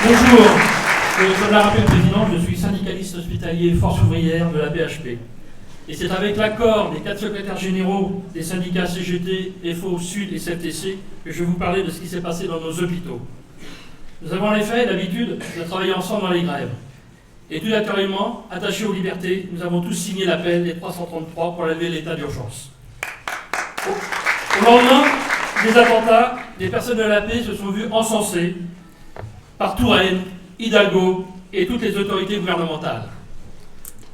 Bonjour, comme l'a rappelé le président, je suis syndicaliste hospitalier force ouvrière de la PHP. Et c'est avec l'accord des 4 secrétaires généraux des syndicats CGT, FO, Sud et CFTC que je vais vous parler de ce qui s'est passé dans nos hôpitaux. Nous avons en effet l'habitude de travailler ensemble dans les grèves. Et tout naturellement, attachés aux libertés, nous avons tous signé l'appel des 333 pour lever l'état d'urgence. Au lendemain des attentats, des personnes de la paix se sont vues encensées par Touraine, Hidalgo et toutes les autorités gouvernementales.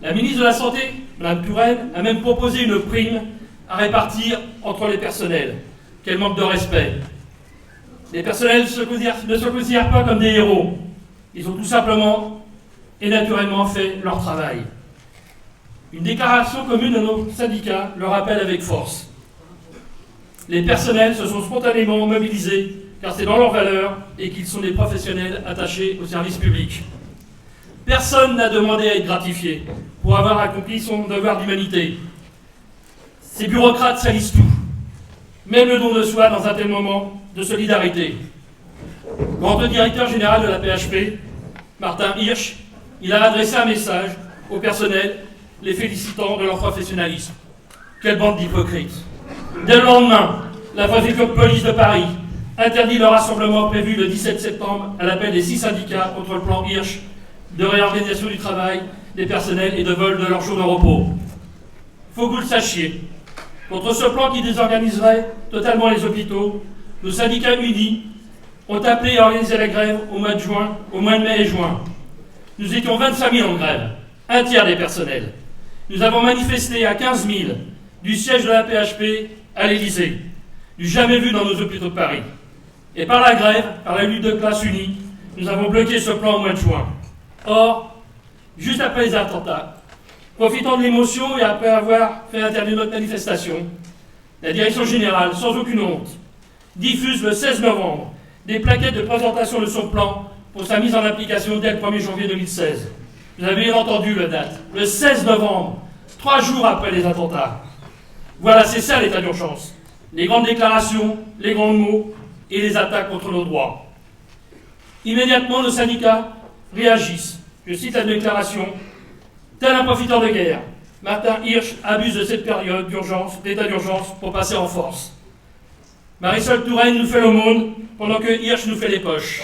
La ministre de la Santé, Mme Touraine, a même proposé une prime à répartir entre les personnels. Quel manque de respect. Les personnels ne se considèrent pas comme des héros. Ils ont tout simplement et naturellement fait leur travail. Une déclaration commune de nos syndicats le rappelle avec force. Les personnels se sont spontanément mobilisés car c'est dans leurs valeurs et qu'ils sont des professionnels attachés au service public. Personne n'a demandé à être gratifié pour avoir accompli son devoir d'humanité. Ces bureaucrates salissent tout, même le don de soi dans un tel moment de solidarité. Quant au directeur général de la PHP, Martin Hirsch, il a adressé un message au personnel, les félicitant de leur professionnalisme. Quelle bande d'hypocrites. Dès le lendemain, la préfecture de police de Paris interdit le rassemblement prévu le 17 septembre à l'appel des 6 syndicats contre le plan Hirsch de réorganisation du travail des personnels et de vol de leurs jours de repos. Il faut que vous le sachiez. Contre ce plan qui désorganiserait totalement les hôpitaux, nos syndicats unis ont appelé à organiser la grève au mois de mai et juin. Nous étions 25 000 en grève, un tiers des personnels. Nous avons manifesté à 15 000 du siège de la PHP à l'Élysée, du jamais vu dans nos hôpitaux de Paris. Et par la grève, par la lutte de classe unie, nous avons bloqué ce plan au mois de juin. Or, juste après les attentats, profitant de l'émotion et après avoir fait interdire notre manifestation, la direction générale, sans aucune honte, diffuse le 16 novembre des plaquettes de présentation de son plan pour sa mise en application dès le 1er janvier 2016. Vous avez bien entendu la date, le 16 novembre, 3 jours après les attentats. Voilà, c'est ça l'état d'urgence. Les grandes déclarations, les grands mots et les attaques contre nos droits. Immédiatement, nos syndicats réagissent. Je cite la déclaration. Tel un profiteur de guerre, Martin Hirsch abuse de cette période d'état d'urgence pour passer en force. Marisol Touraine nous fait l'aumône pendant que Hirsch nous fait les poches.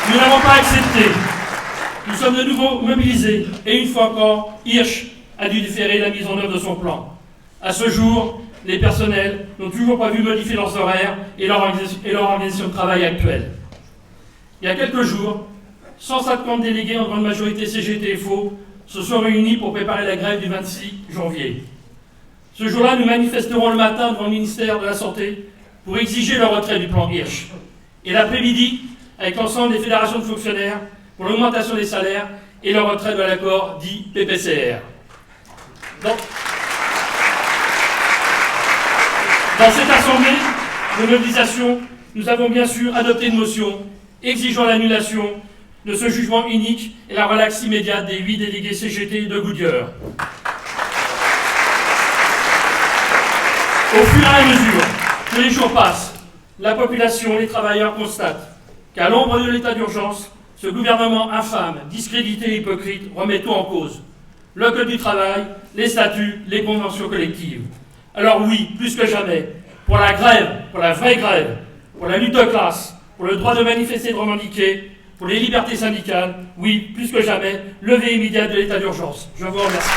Nous n'avons pas accepté. Nous sommes de nouveau mobilisés et une fois encore, Hirsch a dû différer la mise en œuvre de son plan. À ce jour, les personnels n'ont toujours pas vu modifier leurs horaires et leur organisation de travail actuelle. Il y a quelques jours, 150 délégués en grande majorité CGT et FO se sont réunis pour préparer la grève du 26 janvier. Ce jour-là, nous manifesterons le matin devant le ministère de la Santé pour exiger le retrait du plan Hirsch. Et l'après-midi, avec l'ensemble des fédérations de fonctionnaires, pour l'augmentation des salaires et le retrait de l'accord dit PPCR. Dans cette assemblée de mobilisation, nous avons bien sûr adopté une motion exigeant l'annulation de ce jugement unique et la relaxe immédiate des 8 délégués CGT de Goodyear. Au fur et à mesure que les jours passent, la population, les travailleurs constatent qu'à l'ombre de l'état d'urgence, ce gouvernement infâme, discrédité et hypocrite remet tout en cause. Le code du travail, les statuts, les conventions collectives. Alors oui, plus que jamais, pour la grève, pour la vraie grève, pour la lutte de classe, pour le droit de manifester et de revendiquer, pour les libertés syndicales, oui, plus que jamais, levée immédiate de l'état d'urgence. Je vous remercie.